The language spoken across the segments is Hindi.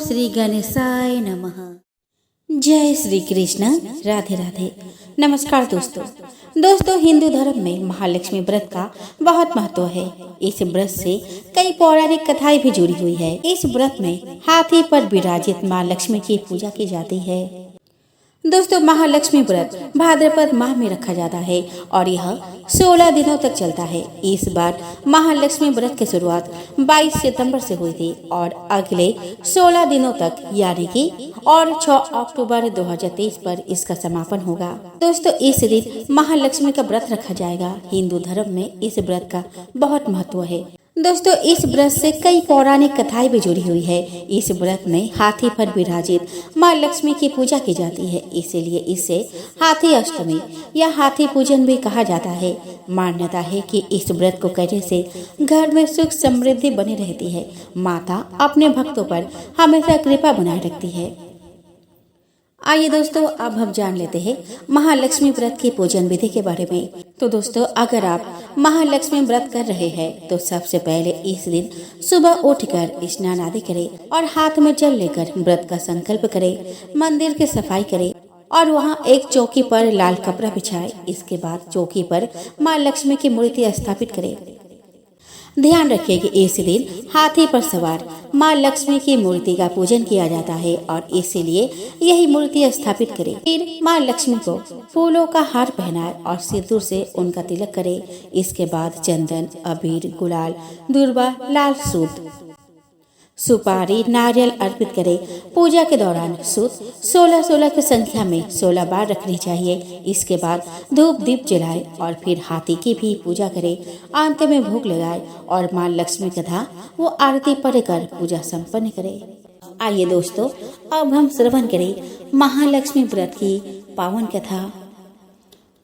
श्री गणेशाय नमः। जय श्री कृष्ण। राधे राधे। नमस्कार दोस्तों, हिंदू धर्म में महालक्ष्मी व्रत का बहुत महत्व है। इस व्रत से कई पौराणिक कथाएं भी जुड़ी हुई है। इस व्रत में हाथी पर विराजित माँ लक्ष्मी की पूजा की जाती है। दोस्तों, महालक्ष्मी व्रत भाद्रपद माह में रखा जाता है और यह 16 दिनों तक चलता है। इस बार महालक्ष्मी व्रत की शुरुआत 22 सितंबर से हुई थी और अगले 16 दिनों तक यानी कि और 6 अक्टूबर 2023 पर इसका समापन होगा। दोस्तों, इस दिन महालक्ष्मी का व्रत रखा जाएगा। हिंदू धर्म में इस व्रत का बहुत महत्व है। दोस्तों, इस व्रत से कई पौराणिक कथाएं भी जुड़ी हुई है। इस व्रत में हाथी पर विराजित माँ लक्ष्मी की पूजा की जाती है, इसीलिए इसे हाथी अष्टमी या हाथी पूजन भी कहा जाता है। मान्यता है कि इस व्रत को करने से घर में सुख समृद्धि बनी रहती है। माता अपने भक्तों पर हमेशा कृपा बनाए रखती है। आइए दोस्तों, अब हम जान लेते हैं महालक्ष्मी व्रत की पूजन विधि के बारे में। तो दोस्तों, अगर आप महालक्ष्मी व्रत कर रहे हैं तो सबसे पहले इस दिन सुबह उठकर स्नान आदि करें और हाथ में जल लेकर व्रत का संकल्प करें। मंदिर की सफाई करें और वहां एक चौकी पर लाल कपड़ा बिछाएं। इसके बाद चौकी पर माँ लक्ष्मी की मूर्ति स्थापित करें। ध्यान रखिए कि इस दिन हाथी पर सवार माँ लक्ष्मी की मूर्ति का पूजन किया जाता है और इसीलिए यही मूर्ति स्थापित करें। फिर माँ लक्ष्मी को फूलों का हार पहनाए और सिंदूर से उनका तिलक करें। इसके बाद चंदन, अबीर, गुलाल, दूर्वा, लाल सूत, सुपारी, नारियल अर्पित करें। पूजा के दौरान सूत 16 की संख्या में 16 बार रखनी चाहिए। इसके बाद धूप दीप जलाएं और फिर हाथी की भी पूजा करें। अंत में भोग लगाएं और माँ लक्ष्मी कथा वो आरती पढ़कर पूजा संपन्न करें। आइए दोस्तों, अब हम श्रवण करें महालक्ष्मी व्रत की पावन कथा।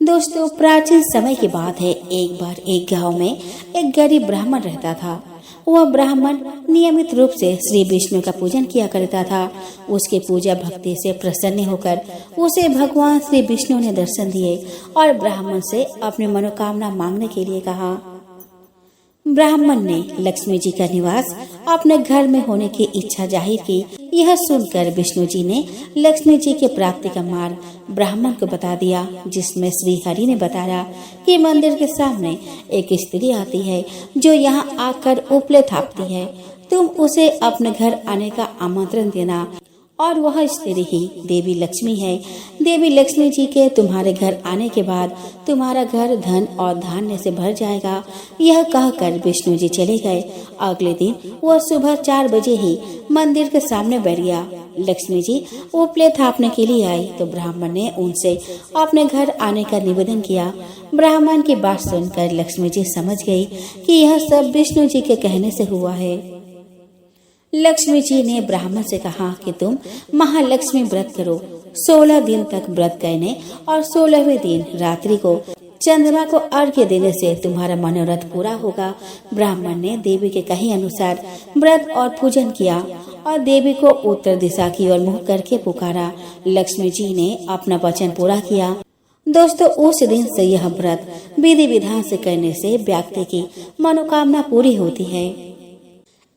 दोस्तों, प्राचीन समय की बात है। एक बार एक गांव में एक गरीब ब्राह्मण रहता था। वह ब्राह्मण नियमित रूप से श्री विष्णु का पूजन किया करता था। उसके पूजा भक्ति से प्रसन्न होकर उसे भगवान श्री विष्णु ने दर्शन दिए और ब्राह्मण से अपनी मनोकामना मांगने के लिए कहा। ब्राह्मण ने लक्ष्मी जी का निवास अपने घर में होने की इच्छा जाहिर की। यह सुनकर विष्णु जी ने लक्ष्मी जी के प्राप्ति का मार्ग ब्राह्मण को बता दिया, जिसमें श्री हरि ने बताया कि मंदिर के सामने एक स्त्री आती है जो यहाँ आकर उपले थापती है। तुम उसे अपने घर आने का आमंत्रण देना और वह स्त्री ही देवी लक्ष्मी है। देवी लक्ष्मी जी के तुम्हारे घर आने के बाद तुम्हारा घर धन और धान्य से भर जाएगा। यह कहकर विष्णु जी चले गए। अगले दिन वह सुबह 4 बजे ही मंदिर के सामने बैठ गया। लक्ष्मी जी उपले थापने के लिए आई तो ब्राह्मण ने उनसे अपने घर आने का निवेदन किया। ब्राह्मण की बात सुनकर लक्ष्मी जी समझ गई कि यह सब विष्णु जी के कहने से हुआ है। लक्ष्मी जी ने ब्राह्मण से कहा कि तुम महालक्ष्मी व्रत करो। 16 दिन तक व्रत करने और 16वें दिन रात्रि को चंद्रमा को अर्घ्य देने से तुम्हारा मनोरथ पूरा होगा। ब्राह्मण ने देवी के कहे अनुसार व्रत और पूजन किया और देवी को उत्तर दिशा की ओर मुँह करके पुकारा। लक्ष्मी जी ने अपना वचन पूरा किया। दोस्तों, उस दिन से यह व्रत विधि विधान से करने से व्यक्ति की मनोकामना पूरी होती है।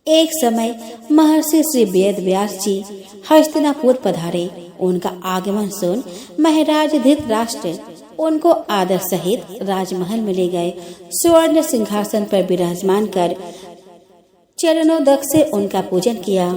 एक समय महर्षि श्री वेद व्यास जी हस्तिनापुर पधारे। उनका आगमन सुन महाराज धृतराष्ट्र उनको आदर सहित राजमहल में ले गए। स्वर्ण सिंहासन पर विराजमान कर चरणोदक से उनका पूजन किया।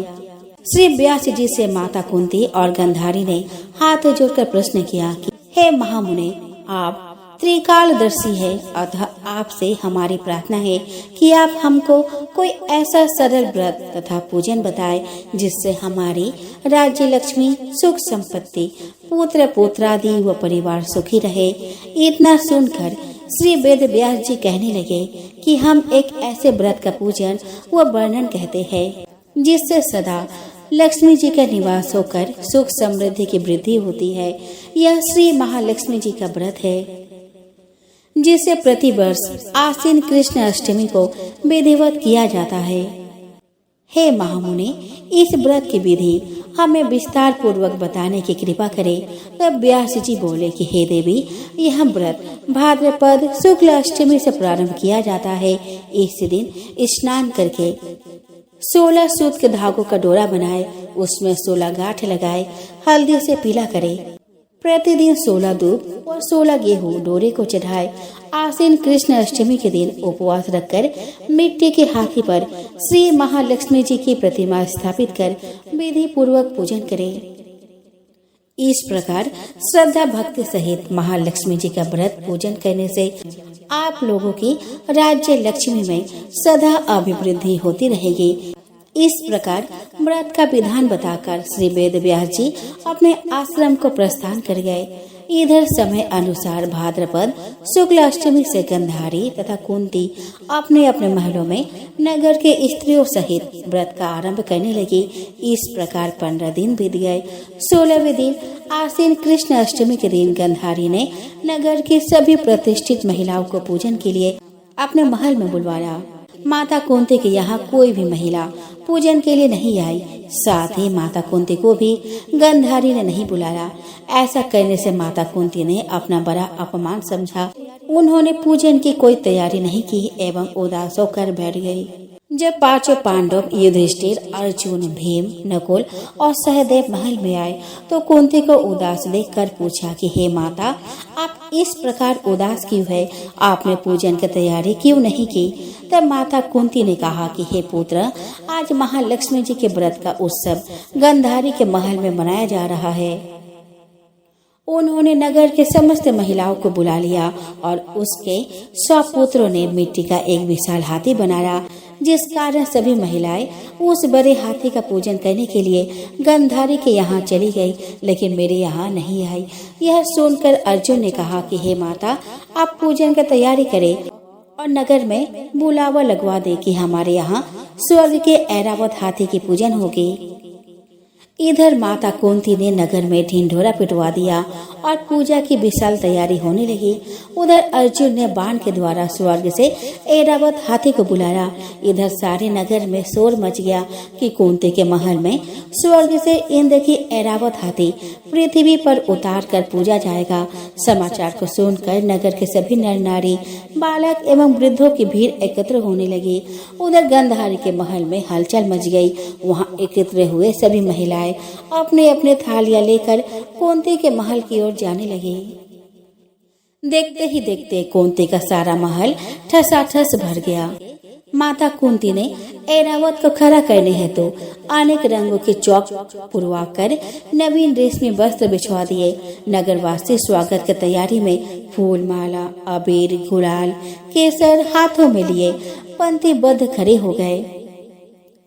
श्री व्यास जी से माता कुंती और गंधारी ने हाथ जोड़कर प्रश्न किया कि हे महामुने, आप त्रिकालदर्शी है, अतः आपसे हमारी प्रार्थना है कि आप हमको कोई ऐसा सरल व्रत तथा पूजन बताए जिससे हमारी राज्य लक्ष्मी, सुख संपत्ति, पुत्र पुत्रादि व परिवार सुखी रहे। इतना सुनकर श्री वेद व्यास जी कहने लगे कि हम एक ऐसे व्रत का पूजन व वर्णन कहते हैं जिससे सदा लक्ष्मी जी का निवास होकर सुख समृद्धि की वृद्धि होती है। यह श्री महालक्ष्मी जी का व्रत है जिसे प्रतिवर्ष आश्विन कृष्ण अष्टमी को विधिवत किया जाता है। हे महामुने, इस व्रत की विधि हमें विस्तार पूर्वक बताने की कृपा करें। तब व्यास जी बोले कि हे देवी, यह व्रत भाद्रपद शुक्ल अष्टमी से प्रारंभ किया जाता है। इस दिन स्नान करके 16 सूत के धागों का डोरा बनाए, उसमें 16 गांठ लगाए हल्दी से पीला करे। प्रतिदिन 16 दूध और 16 गेहूं डोरे को चढ़ाए। आसीन कृष्ण अष्टमी के दिन उपवास रखकर मिट्टी के हाथी पर श्री महालक्ष्मी जी की प्रतिमा स्थापित कर विधि पूर्वक पूजन करे। इस प्रकार श्रद्धा भक्ति सहित महालक्ष्मी जी का व्रत पूजन करने से आप लोगों की राज्य लक्ष्मी में सदा अभिवृद्धि होती रहेगी। इस प्रकार व्रत का विधान बताकर श्री वेद व्यास जी अपने आश्रम को प्रस्थान कर गए। इधर समय अनुसार भाद्रपद शुक्ल अष्टमी से गंधारी तथा कुंती अपने अपने महलों में नगर के स्त्रियों सहित व्रत का आरंभ करने लगी। इस प्रकार 15 दिन बीत गए। 16वें दिन आसीन कृष्ण अष्टमी के दिन गंधारी ने नगर की सभी प्रतिष्ठित महिलाओं को पूजन के लिए अपने महल में बुलवाया। माता कुंती के यहाँ कोई भी महिला पूजन के लिए नहीं आई। साथ ही माता कुंती को भी गंधारी ने नहीं बुलाया। ऐसा करने से माता कुंती ने अपना बड़ा अपमान समझा। उन्होंने पूजन की कोई तैयारी नहीं की एवं उदास होकर बैठ गई। जब 5 पांडव युधिष्ठिर, अर्जुन, भीम, नकुल और सहदेव महल में आए तो कुंती को उदास देखकर पूछा कि हे माता, आप इस प्रकार उदास क्यों है? आपने पूजन की तैयारी क्यों नहीं की? तब माता कुंती ने कहा कि हे पुत्र, आज महालक्ष्मी जी के व्रत का उत्सव गंधारी के महल में मनाया जा रहा है। उन्होंने नगर के समस्त महिलाओं को बुला लिया और उसके 100 पुत्रों ने मिट्टी का एक विशाल हाथी बनाया, जिस कारण सभी महिलाएं उस बड़े हाथी का पूजन करने के लिए गंधारी के यहाँ चली गई, लेकिन मेरे यहाँ नहीं आई। यह सुनकर अर्जुन ने कहा कि हे माता, आप पूजन की तैयारी करें और नगर में बुलावा लगवा दे कि हमारे यहाँ स्वर्ग के ऐरावत हाथी की पूजन होगी। इधर माता कुंती ने नगर में ढिंढोरा पिटवा दिया और पूजा की विशाल तैयारी होने लगी। उधर अर्जुन ने बाण के द्वारा स्वर्ग से ऐरावत हाथी को बुलाया। इधर सारे नगर में शोर मच गया कि कुंती के महल में स्वर्ग से इंद्र की ऐरावत हाथी पृथ्वी पर उतार कर पूजा जाएगा। समाचार को सुनकर नगर के सभी नर नारी, बालक एवं वृद्धों की भीड़ एकत्र होने लगी। उधर गंधारी के महल में हलचल मच गई। वहाँ एकत्र हुए सभी महिलाएं अपने अपने थालियां लेकर कुंती के महल की ओर जाने लगी। देखते ही देखते कुंती का सारा महल ठसाठस भर गया। माता कुंती ने ऐरावत को खड़ा करने हेतु अनेक रंगों के चौक पुरवाकर नवीन रेशमी वस्त्र बिछवा दिए। नगरवासी स्वागत की तैयारी में फूल माला, अबीर, गुलाल, केसर हाथों में लिए पंक्तिबद्ध खड़े हो गए।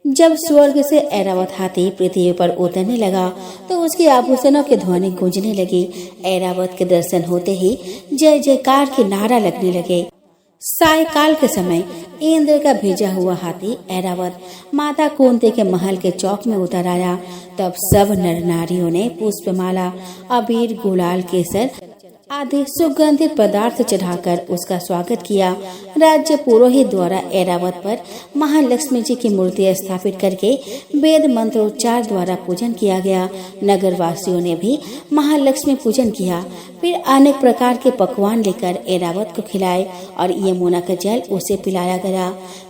जब स्वर्ग से ऐरावत हाथी पृथ्वी पर उतरने लगा तो उसके आभूषणों की ध्वनि गूंजने लगी। ऐरावत के दर्शन होते ही जय जयकार के नारा लगने लगे। सायकाल के समय इंद्र का भेजा हुआ हाथी ऐरावत माता कुंती के महल के चौक में उतर आया। तब सब नर नारियों ने पुष्पमाला, अबीर, गुलाल, केसर आदि सुगंधित पदार्थ चढ़ाकर उसका स्वागत किया। राज्य पुरोहित द्वारा ऐरावत पर महालक्ष्मी जी की मूर्ति स्थापित करके वेद मंत्रोच्चार द्वारा पूजन किया गया। नगर वासियों ने भी महालक्ष्मी पूजन किया। फिर अनेक प्रकार के पकवान लेकर ऐरावत को खिलाए और यमुना का जल उसे पिलाया गया।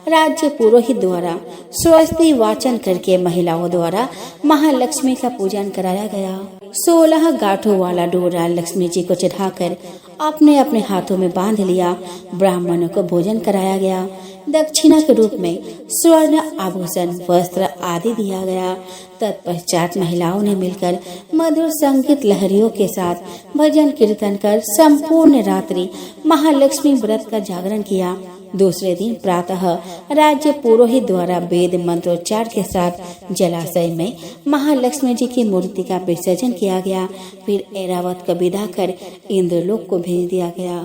राज्य पुरोहित द्वारा स्वस्ति वाचन करके महिलाओं द्वारा महालक्ष्मी का पूजन कराया गया। 16 गांठों वाला डोरा लक्ष्मी जी को चढ़ाकर अपने अपने हाथों में बांध लिया। ब्राह्मणों को भोजन कराया गया। दक्षिणा के रूप में स्वर्ण आभूषण, वस्त्र आदि दिया गया। तत्पश्चात महिलाओं ने मिलकर मधुर संगीत लहरियों के साथ भजन कीर्तन कर संपूर्ण रात्रि महालक्ष्मी व्रत का जागरण किया। दूसरे दिन प्रातः राज्य पुरोहित द्वारा वेद मंत्रोच्चार के साथ जलाशय में महालक्ष्मी जी की मूर्ति का विसर्जन किया गया। फिर ऐरावत को विदा कर इंद्रलोक को भेज दिया गया।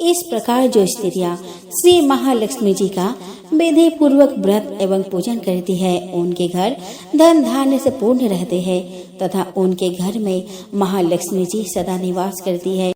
इस प्रकार जो स्त्रियां श्री महालक्ष्मी जी का विधि पूर्वक व्रत एवं पूजन करती है, उनके घर धन धान्य से पूर्ण रहते हैं तथा उनके घर में महालक्ष्मी जी सदा निवास करती है।